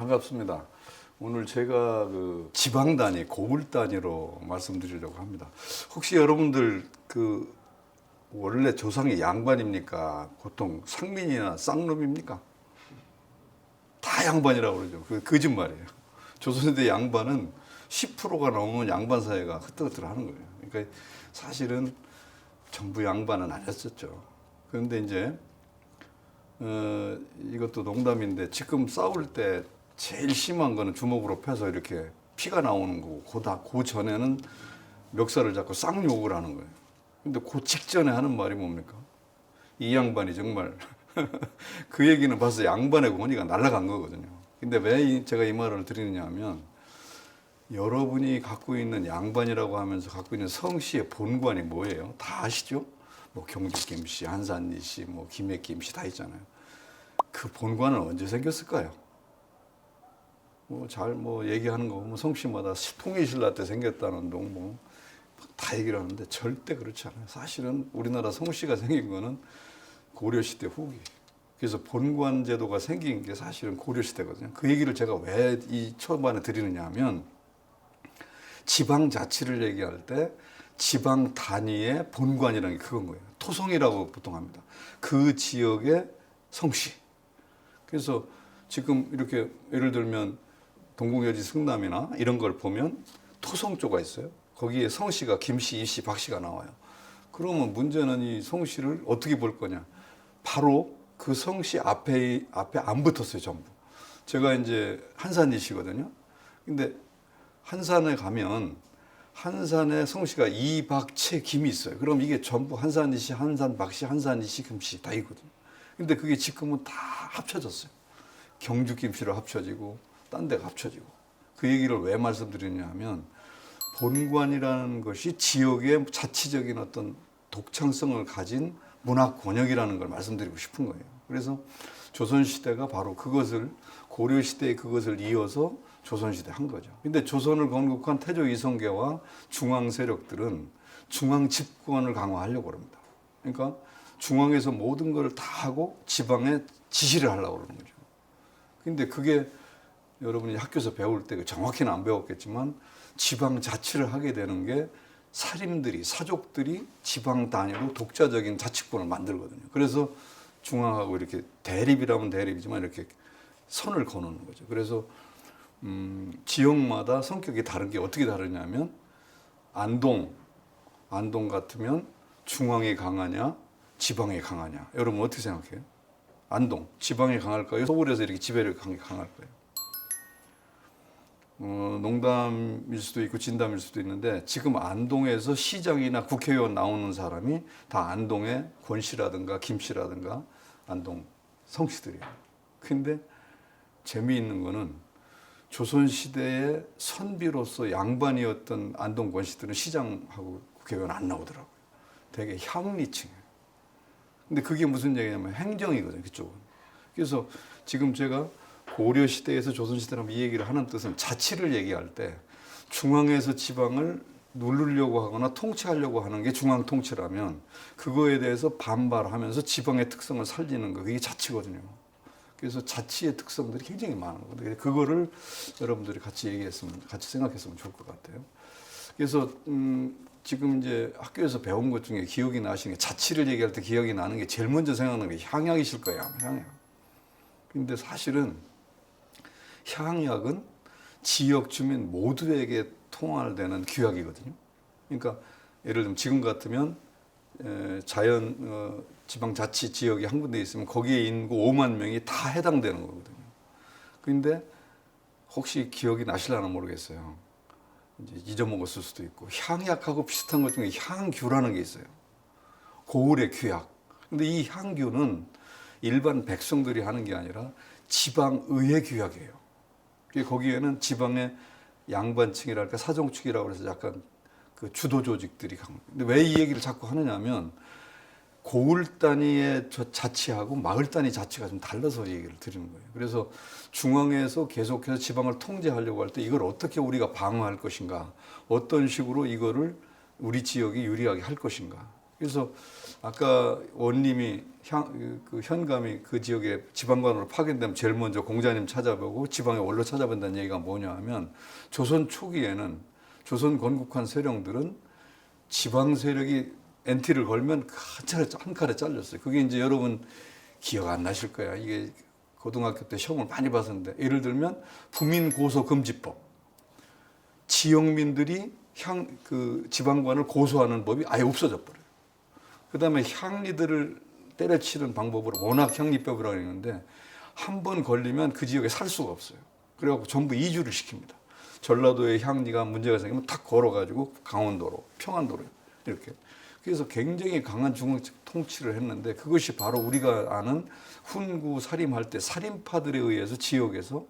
반갑습니다. 오늘 제가 그 지방 단위, 고을 단위로 말씀드리려고 합니다. 혹시 여러분들 원래 조상이 양반입니까? 보통 상민이나 쌍놈입니까? 다 양반이라고 그러죠. 그 거짓말이에요. 조선시대 양반은 10%가 넘으면 양반 사회가 흐트흐트하는 거예요. 그러니까 사실은 전부 양반은 아니었었죠. 그런데 이제 이것도 농담인데 지금 싸울 때 제일 심한 거는 주먹으로 패서 이렇게 피가 나오는 거고 그 전에는 멱살을 잡고 쌍욕을 하는 거예요. 근데 그 직전에 하는 말이 뭡니까? 이 양반이 정말 그 얘기는 벌써 양반의 권위가 날아간 거거든요. 근데 왜 제가 이 말을 드리느냐 하면 여러분이 갖고 있는 양반이라고 하면서 갖고 있는 성씨의 본관이 뭐예요? 다 아시죠? 뭐 경주김씨, 한산리씨, 뭐 김해김씨 다 있잖아요. 그 본관은 언제 생겼을까요? 뭐 얘기하는 거 보면 성씨마다 통일신라 때 생겼다는 동 다 얘기를 하는데 절대 그렇지 않아요. 사실은 우리나라 성씨가 생긴 거는 고려시대 후기. 그래서 본관 제도가 생긴 게 사실은 고려시대거든요. 그 얘기를 제가 왜 이 초반에 드리느냐 하면 지방 자치를 얘기할 때 지방 단위의 본관이라는 게 그건 거예요. 토성이라고 보통 합니다. 그 지역의 성씨. 그래서 지금 이렇게 예를 들면 동국여지 승남이나 이런 걸 보면 토성조가 있어요. 거기에 성씨가 김씨, 이씨, 박씨가 나와요. 그러면 문제는 이 성씨를 어떻게 볼 거냐. 바로 그 성씨 앞에 안 붙었어요, 전부. 제가 이제 한산이씨거든요. 근데 한산에 가면 한산에 성씨가 이, 박, 채, 김이 있어요. 그럼 이게 전부 한산이씨, 한산, 박씨, 한산이씨, 김씨 다 있거든요. 근데 그게 지금은 다 합쳐졌어요. 경주 김씨로 합쳐지고 딴 데가 합쳐지고. 그 얘기를 왜 말씀드리냐 하면 본관이라는 것이 지역의 자치적인 어떤 독창성을 가진 문화 권역이라는 걸 말씀드리고 싶은 거예요. 그래서 조선시대가 바로 그것을 고려시대에 그것을 이어서 조선시대 한 거죠. 근데 조선을 건국한 태조 이성계와 중앙 세력들은 중앙 집권을 강화하려고 합니다. 그러니까 중앙에서 모든 걸 다 하고 지방에 지시를 하려고 그러는 거죠. 근데 그게 여러분이 학교에서 배울 때 정확히는 안 배웠겠지만 지방 자치를 하게 되는 게 사족들이 지방 단위로 독자적인 자치권을 만들거든요. 그래서 중앙하고 이렇게 대립이라면 대립이지만 이렇게 선을 거는 거죠. 그래서 지역마다 성격이 다른 게 어떻게 다르냐면 안동 같으면 중앙에 강하냐 지방에 강하냐. 여러분 어떻게 생각해요? 안동 지방에 강할까요? 서울에서 이렇게 지배를 강할까요? 농담일 수도 있고 진담일 수도 있는데 지금 안동에서 시장이나 국회의원 나오는 사람이 다 안동의 권씨라든가 김씨라든가 안동 성씨들이에요. 근데 재미있는 거는 조선시대의 선비로서 양반이었던 안동 권씨들은 시장하고 국회의원 안 나오더라고요. 되게 향리층이에요. 근데 그게 무슨 얘기냐면 행정이거든요, 그쪽은. 그래서 지금 제가 고려시대에서 조선시대라면 이 얘기를 하는 뜻은 자치를 얘기할 때 중앙에서 지방을 누르려고 하거나 통치하려고 하는 게 중앙 통치라면 그거에 대해서 반발하면서 지방의 특성을 살리는 거, 그게 자치거든요. 그래서 자치의 특성들이 굉장히 많은 거거든요. 그거를 여러분들이 같이 같이 생각했으면 좋을 것 같아요. 그래서 지금 이제 학교에서 배운 것 중에 기억이 나시는 게 자치를 얘기할 때 기억이 나는 게 제일 먼저 생각나는 게 향약이실 거예요. 향약. 근데 사실은 향약은 지역 주민 모두에게 통할되는 규약이거든요. 그러니까 예를 들면 지금 같으면 지방자치 지역이 한 군데 있으면 거기에 인구 5만 명이 다 해당되는 거거든요. 그런데 혹시 기억이 나실려나 모르겠어요. 이제 잊어먹었을 수도 있고 향약하고 비슷한 것 중에 향규라는 게 있어요. 고을의 규약. 근데 이 향규는 일반 백성들이 하는 게 아니라 지방의회 규약이에요. 거기에는 지방의 양반층이랄까 사정축이라고 해서 약간 그 주도 조직들이 강합니다. 근데 왜 이 얘기를 자꾸 하느냐 하면 고을 단위의 자치하고 마을 단위 자치가 좀 달라서 얘기를 드리는 거예요. 그래서 중앙에서 계속해서 지방을 통제하려고 할 때 이걸 어떻게 우리가 방어할 것인가, 어떤 식으로 이거를 우리 지역이 유리하게 할 것인가, 그래서 아까 원님이 그 현감이 그 지역에 지방관으로 파견되면 제일 먼저 공자님 찾아보고 지방에 원로 찾아본다는 얘기가 뭐냐 하면 조선 초기에는 조선 건국한 세력들은 지방 세력이 엔티를 걸면 한 칼에 잘렸어요. 그게 이제 여러분 기억 안 나실 거야. 이게 고등학교 때 시험을 많이 봤었는데 예를 들면 부민고소금지법. 지역민들이 그 지방관을 고소하는 법이 아예 없어져 버려요. 그다음에 향리들을 때려치는 방법으로 원학향리법이라고 하는데 한 번 걸리면 그 지역에 살 수가 없어요. 그래갖고 전부 이주를 시킵니다. 전라도의 향리가 문제가 생기면 탁 걸어가지고 강원도로, 평안도로 이렇게. 그래서 굉장히 강한 중앙적 통치를 했는데 그것이 바로 우리가 아는 훈구 살림할 때 살인파들에 의해서 지역에서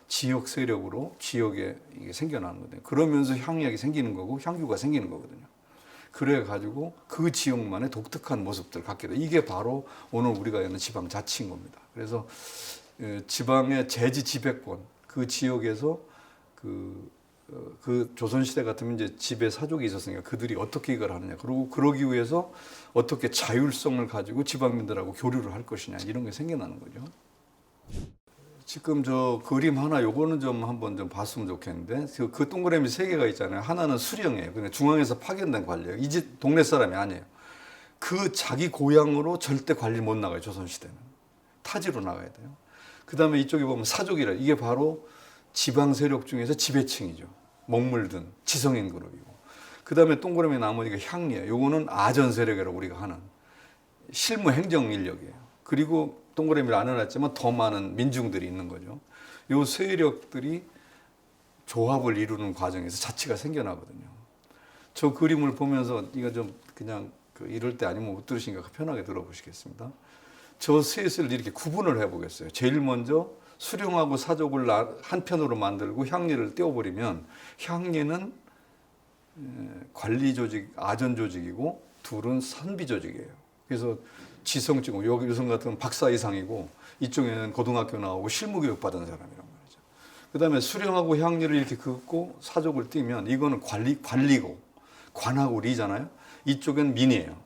지역 세력으로 지역에 이게 생겨나는 거거든요. 그러면서 향약이 생기는 거고 향규가 생기는 거거든요. 그래가지고 그 지역만의 독특한 모습들을 갖게 돼. 이게 바로 오늘 우리가 하는 지방 자치인 겁니다. 그래서 지방의 제지 지배권, 그 지역에서 그 조선시대 같으면 이제 집에 사족이 있었으니까 그들이 어떻게 이걸 하느냐. 그리고 그러기 위해서 어떻게 자율성을 가지고 지방민들하고 교류를 할 것이냐. 이런 게 생겨나는 거죠. 지금 저 그림 하나 요거는 좀 한번 좀 봤으면 좋겠는데 그 동그라미 세 개가 있잖아요. 하나는 수령이에요. 그냥 중앙에서 파견된 관리예요. 이 집 동네 사람이 아니에요. 그 자기 고향으로 절대 관리 못 나가요. 조선시대는. 타지로 나가야 돼요. 그 다음에 이쪽에 보면 사족이라 이게 바로 지방 세력 중에서 지배층이죠. 먹물든 지성인 그룹이고. 그 다음에 동그라미 나머지가 향리예요. 요거는 아전 세력이라고 우리가 하는 실무 행정 인력이에요. 그리고 동그라미를 안 해놨지만 더 많은 민중들이 있는 거죠. 요 세력들이 조합을 이루는 과정에서 자치가 생겨나거든요. 저 그림을 보면서 이거 좀 그냥 이럴 때 아니면 못 들으시니까 편하게 들어보시겠습니다. 저 셋을 이렇게 구분을 해보겠어요. 제일 먼저 수령하고 사족을 한편으로 만들고 향리를 떼어버리면 향리는 관리 조직, 아전 조직이고 둘은 선비 조직이에요. 그래서 지성직고 여기 유성 같은 박사 이상이고 이쪽에는 고등학교 나오고 실무교육 받은 사람이란 말이죠. 그다음에 수령하고 향리를 이렇게 긋고 사족을 띄면 이거는 관리고 관하고 리잖아요. 이쪽은 민이에요.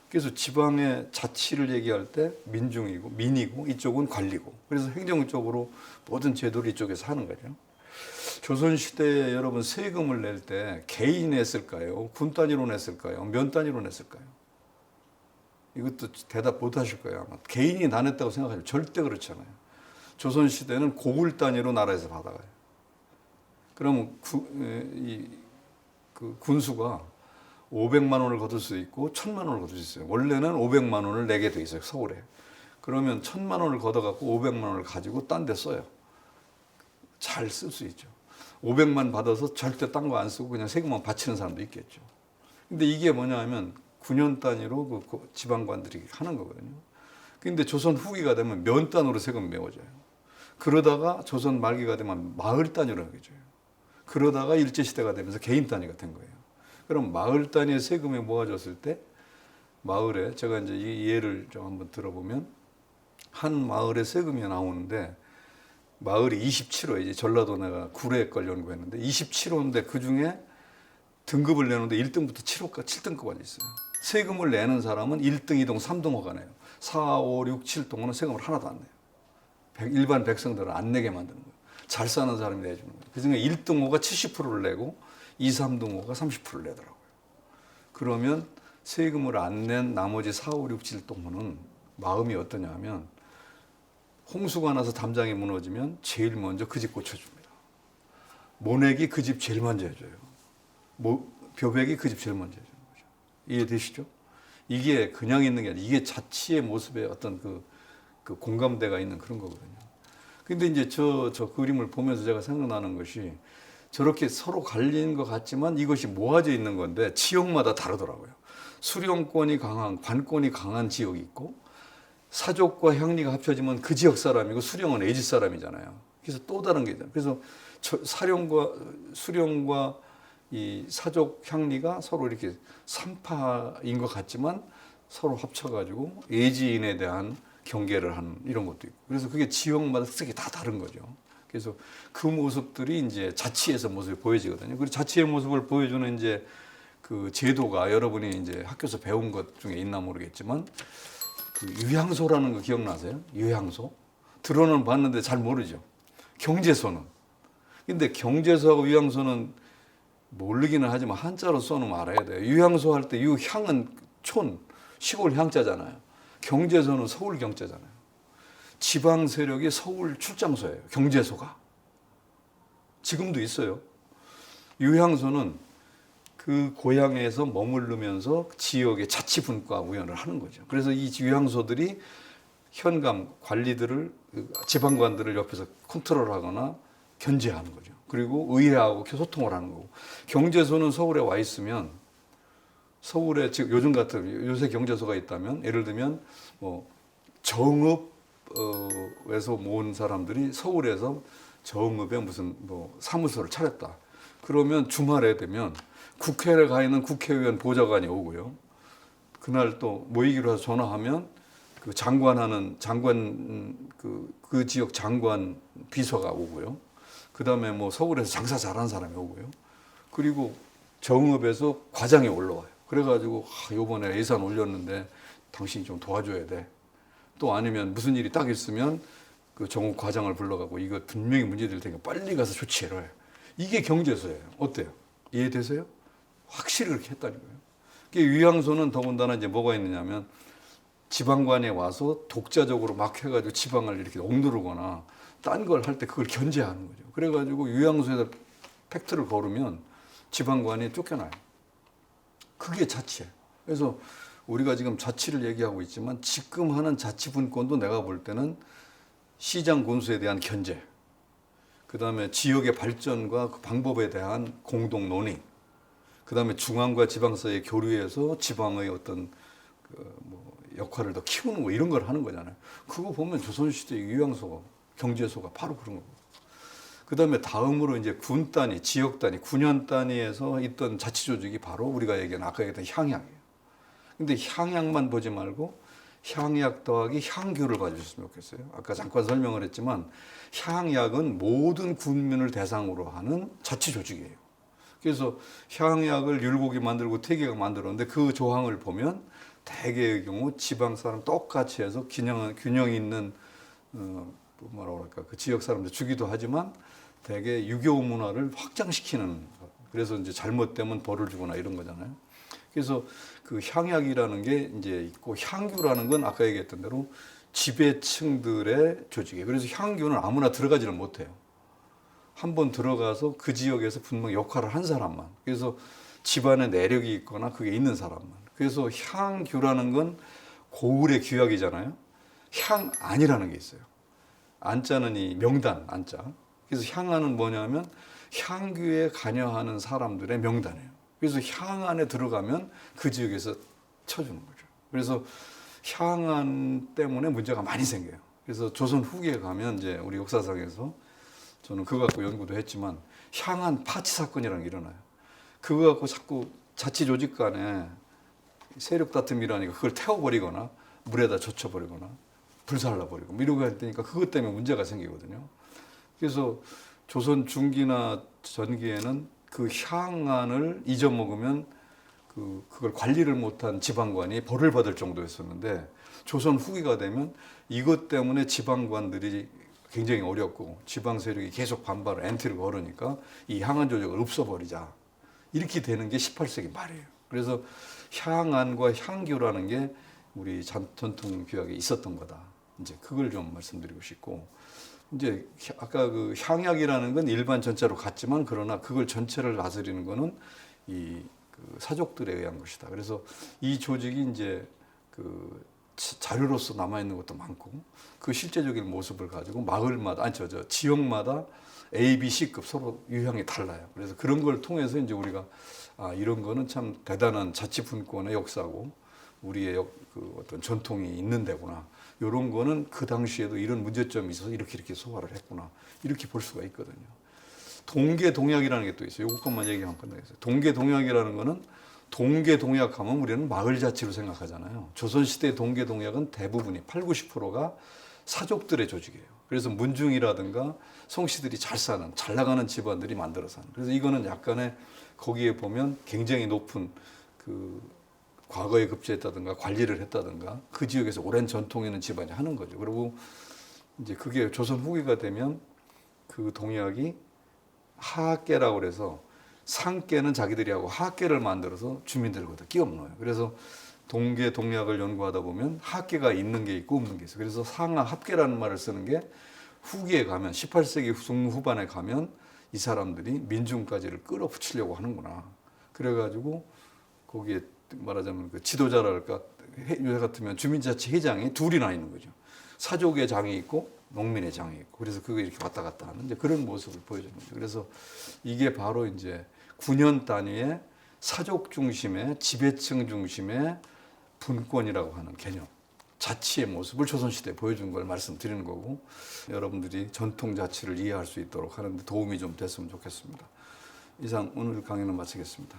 그래서 지방의 자치를 얘기할 때 민중이고 민이고 이쪽은 관리고 그래서 행정적으로 모든 제도를 이쪽에서 하는 거죠. 조선시대에 여러분 세금을 낼 때 개인이 냈을까요? 군 단위로 냈을까요? 면 단위로 냈을까요? 이것도 대답 못 하실 거예요. 아마. 개인이 다 냈다고 생각하면 절대 그렇지 않아요. 조선시대는 고굴 단위로 나라에서 받아가요. 그러면 그 군수가 500만 원을 거둘 수 있고 1000만 원을 거둘 수 있어요. 원래는 500만 원을 내게 돼 있어요. 서울에. 그러면 1000만 원을 걷어갖고 500만 원을 가지고 딴 데 써요. 잘 쓸 수 있죠. 500만 받아서 절대 딴 거 안 쓰고 그냥 세금만 바치는 사람도 있겠죠. 근데 이게 뭐냐 하면 9년 단위로 그 지방관들이 하는 거거든요. 근데 조선 후기가 되면 면 단위로 세금 메워져요. 그러다가 조선 말기가 되면 마을 단위로 하게 줘요. 그러다가 일제시대가 되면서 개인 단위가 된 거예요. 그럼 마을 단위의 세금이 모아졌을 때 마을에 제가 이제 이 예를 좀 한번 들어보면 한 마을에 세금이 나오는데 마을이 27호 이제 전라도 내가 구례걸 연구했는데 27호인데 그 중에 등급을 내는데 1등부터 7등까지 있어요. 세금을 내는 사람은 1등, 2등, 3등호가 내요. 4, 5, 6, 7등호는 세금을 하나도 안 내요. 일반 백성들은 안 내게 만드는 거예요. 잘 사는 사람이 내주는 거예요. 그중에 1등호가 70%를 내고 2, 3등호가 30%를 내더라고요. 그러면 세금을 안 낸 나머지 4, 5, 6, 7등호는 마음이 어떠냐 하면 홍수가 나서 담장이 무너지면 제일 먼저 그 집 고쳐줍니다. 모내기 그 집 제일 먼저 해줘요. 벼백이 그 집 제일 먼저 해주는 거죠. 이해되시죠? 이게 그냥 있는 게 아니라 이게 자치의 모습에 어떤 그 공감대가 있는 그런 거거든요. 근데 이제 저 그림을 보면서 제가 생각나는 것이 저렇게 서로 갈리는 것 같지만 이것이 모아져 있는 건데 지역마다 다르더라고요. 수령권이 강한, 관권이 강한 지역이 있고 사족과 향리가 합쳐지면 그 지역 사람이고 수령은 애지 사람이잖아요. 그래서 또 다른 게 있잖아요. 그래서 수령과 이 사족 향리가 서로 이렇게 삼파인 것 같지만 서로 합쳐가지고 애지인에 대한 경계를 하는 이런 것도 있고 그래서 그게 지역마다 특색이 다 다른 거죠. 그래서 그 모습들이 이제 자치에서 모습이 보여지거든요. 그리고 자치의 모습을 보여주는 이제 그 제도가 여러분이 이제 학교에서 배운 것 중에 있나 모르겠지만 그 유향소라는 거 기억나세요? 유향소? 들어는 봤는데 잘 모르죠. 경제소는. 근데 경제소하고 유향소는 모르기는 하지만 한자로 써놓으면 알아야 돼요. 유향소 할 때 유향은 촌, 시골 향자잖아요. 경제소는 서울 경자잖아요. 지방 세력이 서울 출장소예요. 경제소가. 지금도 있어요. 유향소는 그 고향에서 머무르면서 지역의 자치분과 우연을 하는 거죠. 그래서 이 유향소들이 현감 관리들을 지방관들을 옆에서 컨트롤하거나 견제하는 거죠. 그리고 의회하고 소통을 하는 거고. 경제소는 서울에 와 있으면 서울에 지금 요즘 같은 요새 경제소가 있다면 예를 들면 뭐 정읍에서 모은 사람들이 서울에서 정읍에 무슨 뭐 사무소를 차렸다. 그러면 주말에 되면 국회에 가 있는 국회의원 보좌관이 오고요. 그날 또 모이기로 해서 전화하면 그 장관하는 장관 그 지역 장관 비서가 오고요. 그다음에 뭐 서울에서 장사 잘하는 사람이 오고요. 그리고 정읍에서 과장이 올라와요. 그래가지고 요번에 예산 올렸는데 당신이 좀 도와줘야 돼. 또 아니면 무슨 일이 딱 있으면 그 정읍 과장을 불러가고 이거 분명히 문제될 테니까 빨리 가서 조치해라. 이게 경제소예요. 어때요? 이해되세요? 확실히 그렇게 했다는 거예요. 유향소는 더군다나 이제 뭐가 있느냐면 지방관에 와서 독자적으로 막 해가지고 지방을 이렇게 억누르거나 딴 걸 할 때 그걸 견제하는 거죠. 그래가지고 유향소에다 팩트를 걸으면 지방관이 쫓겨나요. 그게 자치예요. 그래서 우리가 지금 자치를 얘기하고 있지만 지금 하는 자치분권도 내가 볼 때는 시장 군수에 대한 견제, 그 다음에 지역의 발전과 그 방법에 대한 공동 논의, 그 다음에 중앙과 지방 사이의 교류에서 지방의 어떤 뭐 역할을 더 키우는 거 이런 걸 하는 거잖아요. 그거 보면 조선시대 유향소가 경제소가 바로 그런 거고. 그 다음에 다음으로 이제 군 단위, 지역 단위, 군현 단위에서 있던 자치 조직이 바로 우리가 얘기한 아까 얘기했던 향약이에요. 근데 향약만 보지 말고 향약 더하기 향교를 봐주셨으면 좋겠어요. 아까 잠깐 설명을 했지만 향약은 모든 군민을 대상으로 하는 자치 조직이에요. 그래서 향약을 율곡이 만들고 태계가 만들었는데 그 조항을 보면 대개의 경우 지방 사람 똑같이 해서 균형 있는 뭐라고 할까 그 지역 사람들 주기도 하지만 대개 유교 문화를 확장시키는 그래서 이제 잘못되면 벌을 주거나 이런 거잖아요. 그래서 그 향약이라는 게 이제 있고 향교라는 건 아까 얘기했던 대로 지배층들의 조직이에요. 그래서 향교는 아무나 들어가지는 못해요. 한번 들어가서 그 지역에서 분명 역할을 한 사람만. 그래서 집안에 내력이 있거나 그게 있는 사람만. 그래서 향교라는 건 고을의 규약이잖아요. 향안이라는 게 있어요. 안자는 이 명단 안자. 그래서 향안은 뭐냐면 향교에 관여하는 사람들의 명단이에요. 그래서 향안에 들어가면 그 지역에서 쳐주는 거죠. 그래서 향안 때문에 문제가 많이 생겨요. 그래서 조선 후기에 가면 이제 우리 역사상에서 저는 그거 갖고 연구도 했지만 향안 파치 사건이라는 게 일어나요. 그거 갖고 자꾸 자치 조직 간에 세력 다툼이라니까 그걸 태워버리거나 물에다 젖혀버리거나 불살라버리고 뭐 이러고 할 테니까 그것 때문에 문제가 생기거든요. 그래서 조선 중기나 전기에는 그 향안을 잊어먹으면 그걸 관리를 못한 지방관이 벌을 받을 정도였었는데 조선 후기가 되면 이것 때문에 지방관들이 굉장히 어렵고 지방 세력이 계속 반발을 엔트를 걸으니까 이 향안 조직을 없애버리자 이렇게 되는 게 18세기 말이에요. 그래서 향안과 향교라는 게 우리 전통 규약에 있었던 거다. 이제 그걸 좀 말씀드리고 싶고 이제 아까 그 향약이라는 건 일반 전체로 같지만 그러나 그걸 전체를 다스리는 거는 이 그 사족들에 의한 것이다. 그래서 이 조직이 이제 그 자료로서 남아 있는 것도 많고 그 실제적인 모습을 가지고 마을마다 아니 저 지역마다 A, B, C급 서로 유형이 달라요. 그래서 그런 걸 통해서 이제 우리가 이런 거는 참 대단한 자치분권의 역사고 우리의 그 어떤 전통이 있는 데구나. 이런 거는 그 당시에도 이런 문제점이 있어서 이렇게 소화를 했구나. 이렇게 볼 수가 있거든요. 동계동약이라는 게 또 있어요. 이것만 얘기하면 끝나겠어요. 동계동약이라는 거는 동계동약하면 우리는 마을자치로 생각하잖아요. 조선시대 동계동약은 대부분이 80, 90%가 사족들의 조직이에요. 그래서 문중이라든가 송씨들이 잘 사는, 잘 나가는 집안들이 만들어 사는. 그래서 이거는 약간의 거기에 보면 굉장히 높은 그 과거에 급제했다든가 관리를 했다든가 그 지역에서 오랜 전통 있는 집안이 하는 거죠. 그리고 이제 그게 조선 후기가 되면 그 동약이 하학계라고 그래서 상계는 자기들이 하고 하학계를 만들어서 주민들을 거기다 끼워 넣어요. 그래서 동계 동약을 연구하다 보면 하학계가 있는 게 있고 없는 게 있어요. 그래서 상하 합계라는 말을 쓰는 게 후기에 가면 18세기 중후반에 가면 이 사람들이 민중까지를 끌어붙이려고 하는구나. 그래가지고 거기에 말하자면 그 지도자랄까 요새 같으면 주민자치 회장이 둘이나 있는 거죠. 사족의 장이 있고 농민의 장이 있고 그래서 그게 이렇게 왔다 갔다 하는 이제 그런 모습을 보여주는 거죠. 그래서 이게 바로 이제 9년 단위의 사족 중심의 지배층 중심의 분권이라고 하는 개념. 자치의 모습을 조선시대에 보여준 걸 말씀드리는 거고 여러분들이 전통 자치를 이해할 수 있도록 하는 데 도움이 좀 됐으면 좋겠습니다. 이상 오늘 강의는 마치겠습니다.